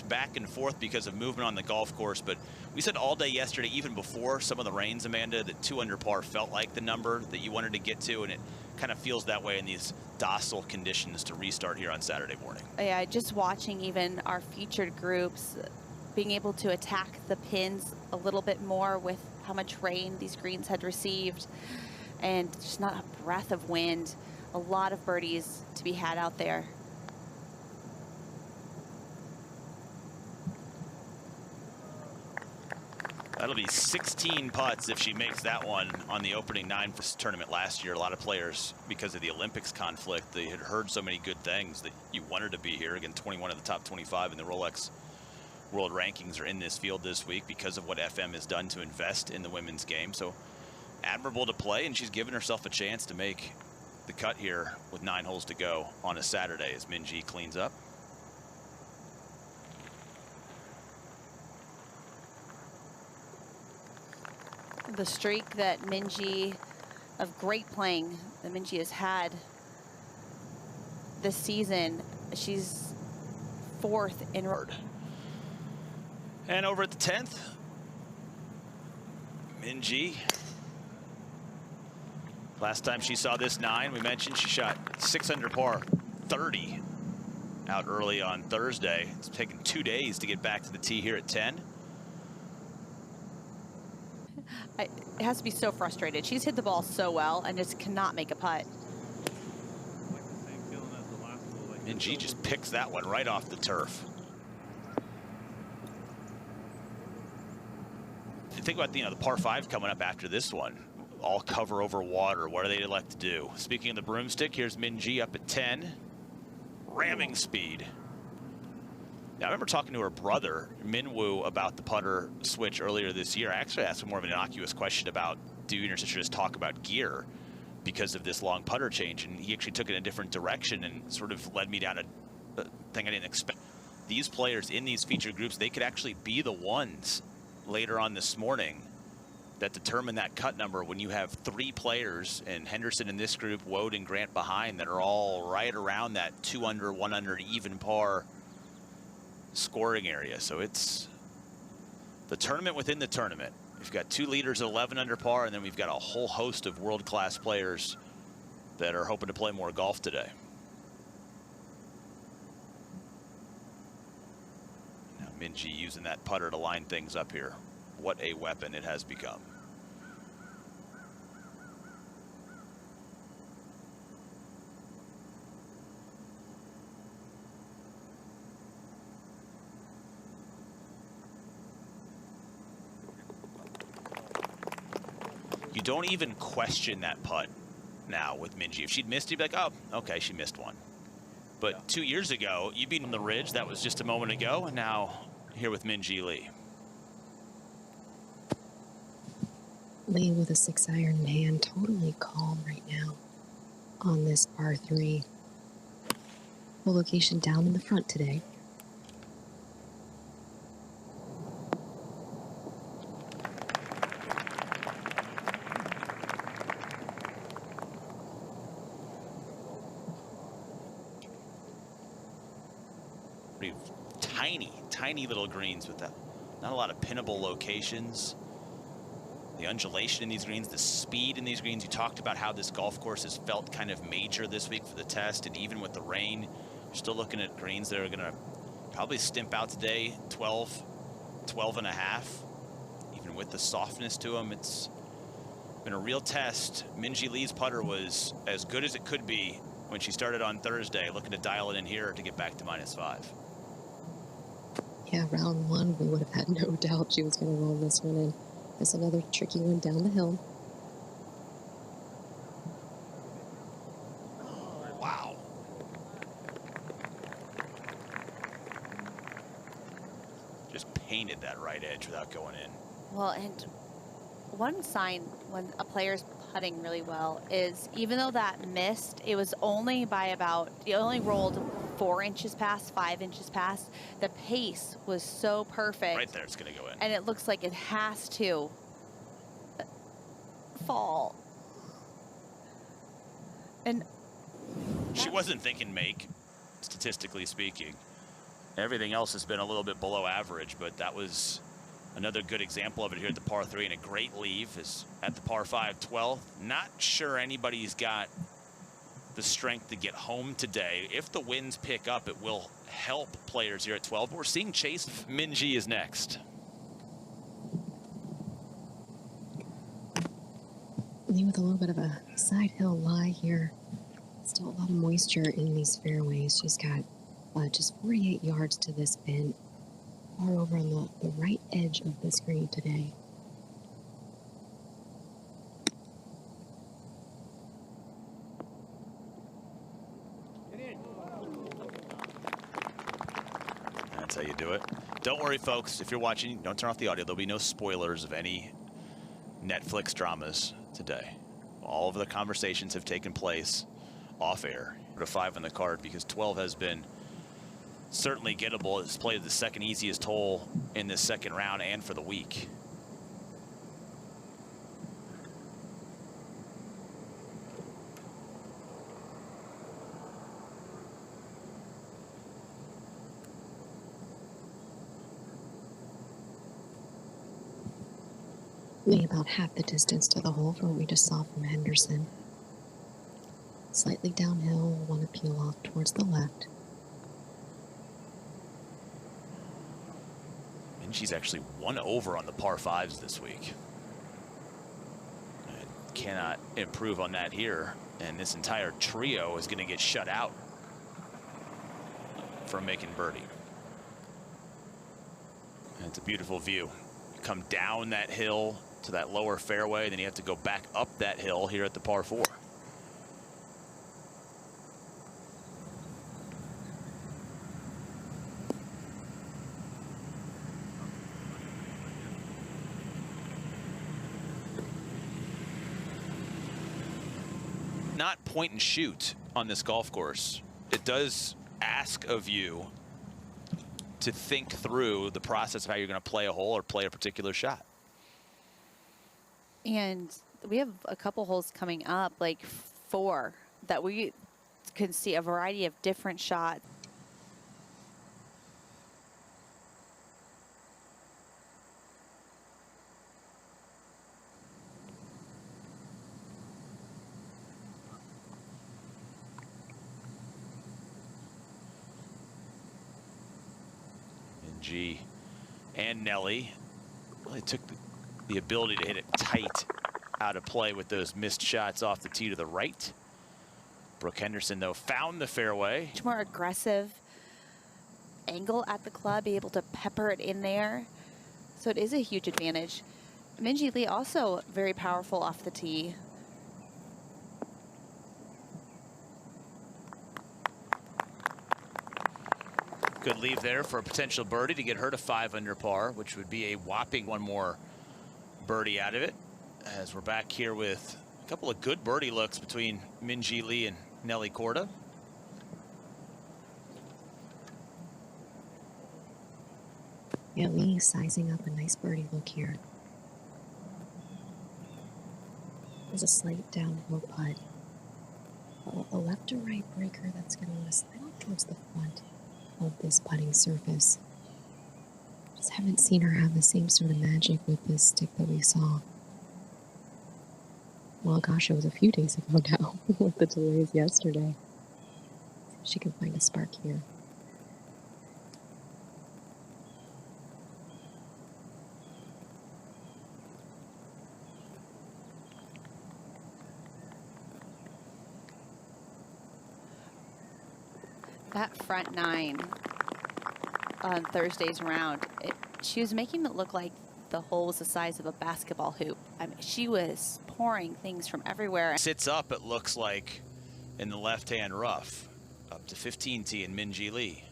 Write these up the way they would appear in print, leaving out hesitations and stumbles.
back and forth because of movement on the golf course, but we said all day yesterday, even before some of the rains, Amanda, that 2 under par felt like the number that you wanted to get to, and it kind of feels that way in these docile conditions to restart here on Saturday morning. Yeah, just watching even our featured groups being able to attack the pins a little bit more with how much rain these greens had received, and just not a breath of wind. A lot of birdies to be had out there. That'll be 16 putts if she makes that one on the opening 9 for this tournament last year. A lot of players, because of the Olympics conflict, they had heard so many good things that you wanted to be here. Again, 21 of the top 25 in the Rolex World Rankings are in this field this week because of what FM has done to invest in the women's game. So admirable to play, and she's given herself a chance to make the cut here with 9 holes to go on a Saturday as Minjee cleans up. The streak that Minjee, of great playing that Minjee has had this season, she's 4th in. And over at the 10th, Minjee. Last time she saw this 9, we mentioned she shot 6 under par 30 out early on Thursday. It's taken 2 days to get back to the tee here at 10. It has to be so frustrated. She's hit the ball so well and just cannot make a putt. Minjee just picks that one right off the turf. Think about the par 5 coming up after this one. All cover over water. What are they left to do? Speaking of the broomstick, here's Minjee up at 10. Ramming speed. Now, I remember talking to her brother, Minwoo, about the putter switch earlier this year. I actually asked him more of an innocuous question about, do you and your sister just talk about gear because of this long putter change? And he actually took it in a different direction and sort of led me down a thing I didn't expect. These players in these featured groups, they could actually be the ones later on this morning that determine that cut number when you have 3 players, and Henderson in this group, Woad and Grant behind, that are all right around that 2 under, 1 under, even par scoring area. So it's the tournament within the tournament. We've got 2 leaders at 11 under par, and then we've got a whole host of world-class players that are hoping to play more golf today. Now Minjee using that putter to line things up here. What a weapon it has become. You don't even question that putt now with Minjee. If she'd missed, you'd be like, oh, okay, she missed one. But 2 years ago, you beat on the ridge. That was just a moment ago. And now here with Minjee Lee. Lee with a 6-iron, man, totally calm right now on this par 3. The location down in the front today. Tiny little greens with that. Not a lot of pinnable locations. The undulation in these greens, the speed in these greens. You talked about how this golf course has felt kind of major this week for the test, and even with the rain, you're still looking at greens that are going to probably stimp out today 12, 12 and a half. Even with the softness to them, it's been a real test. Minjee Lee's putter was as good as it could be when she started on Thursday, looking to dial it in here to get back to -5. Yeah, round 1, we would have had no doubt she was going to roll this one in. There's another tricky one down the hill. Wow. Just painted that right edge without going in. Well, and one sign when a player's putting really well is, even though that missed, it was only by about, it only rolled 4 inches past, 5 inches past. The pace was so perfect. Right there, it's going to go in. And it looks like it has to fall. And she wasn't thinking make, statistically speaking. Everything else has been a little bit below average, but that was another good example of it here at the par 3, and a great leave is at the par 5 12th. Not sure anybody's got the strength to get home today. If the winds pick up, it will help players here at 12. We're seeing Chase. Minjee is next. With a little bit of a side hill lie here. Still a lot of moisture in these fairways. She's got just 48 yards to this pin, far over on the right edge of the screen today. That's how you do it. Don't worry, folks. If you're watching, don't turn off the audio. There'll be no spoilers of any Netflix dramas today. All of the conversations have taken place off air. Put a 5 on the card because 12 has been certainly gettable. It's played the second easiest hole in this second round and for the week. About half the distance to the hole from what we just saw from Henderson. Slightly downhill, want to peel off towards the left. And she's actually 1 over on the par 5s this week. And cannot improve on that here. And this entire trio is going to get shut out from making birdie. And it's a beautiful view. You come down that hill to that lower fairway, then you have to go back up that hill here at the par 4. Not point and shoot on this golf course. It does ask of you to think through the process of how you're going to play a hole or play a particular shot. And we have a couple holes coming up, like 4, that we can see a variety of different shots. Minjee and Nelly really took the ability to hit it tight out of play with those missed shots off the tee to the right. Brooke Henderson, though, found the fairway. Much more aggressive angle at the club, be able to pepper it in there. So it is a huge advantage. Minjee Lee also very powerful off the tee. Good leave there for a potential birdie to get her to 5 under par, which would be a whopping 1 more birdie out of it. As we're back here with a couple of good birdie looks between Minjee Lee and Nelly Korda. Yeah, Lee sizing up a nice birdie look here. There's a slight downhill putt. A left to right breaker that's going to want to slide off towards the front of this putting surface. Just haven't seen her have the same sort of magic with this stick that we saw. Well, gosh, it was a few days ago now with the delays yesterday. See if she can find a spark here. That front 9 on Thursday's round, she was making it look like the hole was the size of a basketball hoop. I mean, she was pouring things from everywhere. Sits up, it looks like, in the left-hand rough, up to 15 tee in Minjee Lee.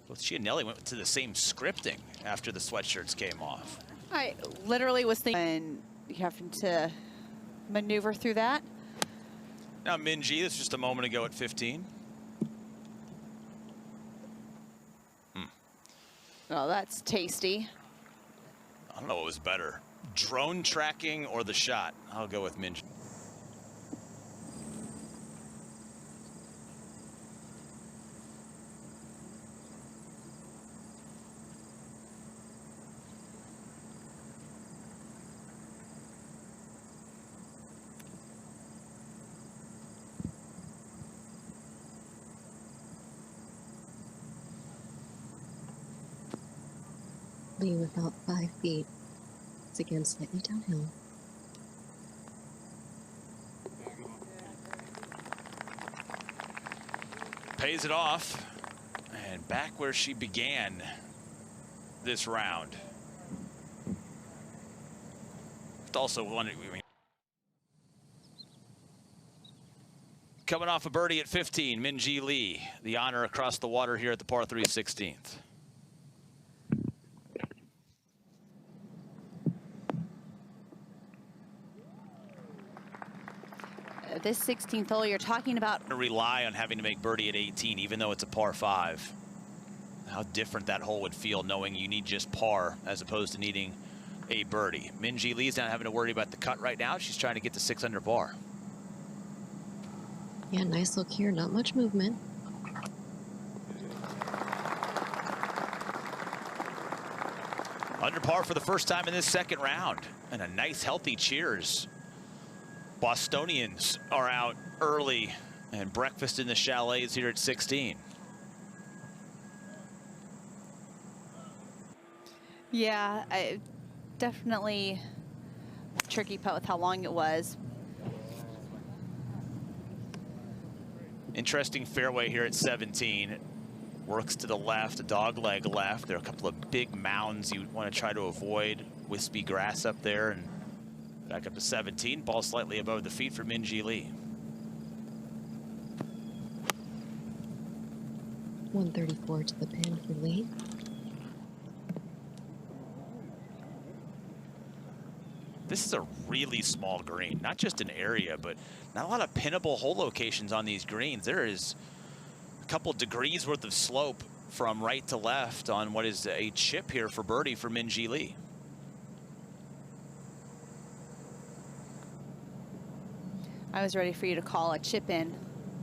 Both she and Nelly went to the same scripting after the sweatshirts came off. I literally was thinking you having to maneuver through that. Now Minjee, this was just a moment ago at 15. Oh, that's tasty. I don't know what was better, drone tracking or the shot. I'll go with Minjee. Lee with about 5 feet. It's again slightly downhill. Pays it off, and back where she began this round. It's also one. Coming off a birdie at 15, Minjee Lee, the honor across the water here at the par 3 16th. This 16th hole you're talking about. Rely on having to make birdie at 18, even though it's a par 5. How different that hole would feel knowing you need just par as opposed to needing a birdie. Minjee Lee's not having to worry about the cut right now. She's trying to get to 6 under par. Yeah, nice look here. Not much movement. Under par for the first time in this second round. And a nice, healthy cheers. Bostonians are out early, and breakfast in the chalet is here at 16. Yeah, definitely tricky putt with how long it was. Interesting fairway here at 17. Works to the left, a dog leg left. There are a couple of big mounds you want to try to avoid. Wispy grass up there, and back up to 17. Ball slightly above the feet for Minjee Lee. 134 to the pin for Lee. This is a really small green, not just an area, but not a lot of pinnable hole locations on these greens. There is a couple degrees worth of slope from right to left on what is a chip here for birdie for Minjee Lee. I was ready for you to call a chip in.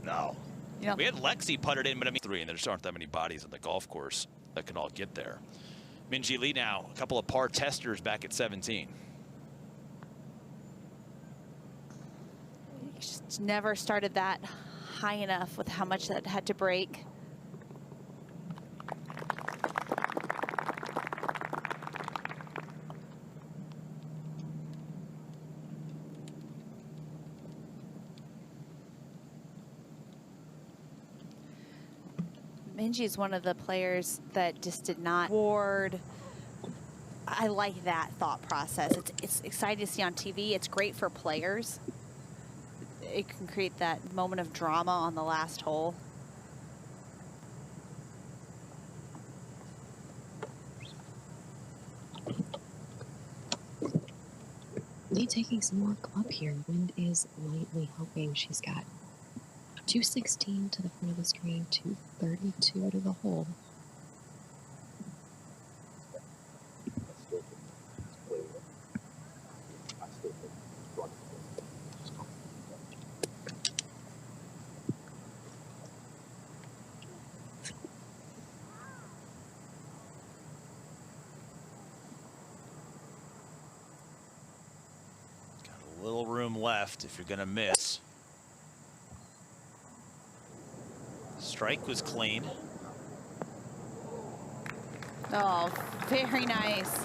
No. You know, We had Lexi putted in, but I mean 3, and there just aren't that many bodies on the golf course that can all get there. Minjee Lee now, a couple of par testers back at 17. just never started that high enough with how much that had to break. Minjee is one of the players that just did not ward. I like that thought process. It's exciting to see on TV. It's great for players. It can create that moment of drama on the last hole. Lee taking some more club here. Wind is lightly helping. She's got 216 to the front of the screen, 232 to the hole. Got a little room left if you're going to miss. Strike was clean. Oh, very nice.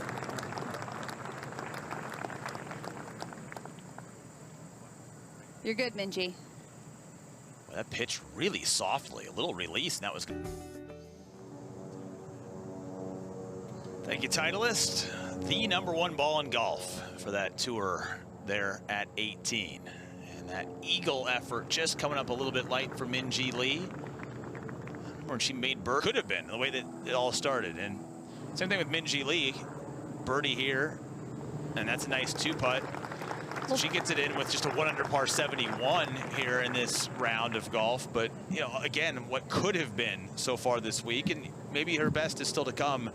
You're good, Minjee. Well, that pitch really softly, a little release, and that was good. Thank you, Titleist. The #1 ball in golf for that tour there at 18. And that eagle effort just coming up a little bit light for Minjee Lee. When she made birdie, could have been the way that it all started. And same thing with Minjee Lee, birdie here, and that's a nice 2-putt. So she gets it in with just a 1 under par 71 here in this round of golf. But you know, again, what could have been so far this week, and maybe her best is still to come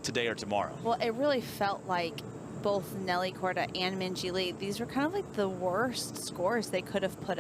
today or tomorrow. Well, it really felt like both Nelly Korda and Minjee Lee, these were kind of like the worst scores they could have put up.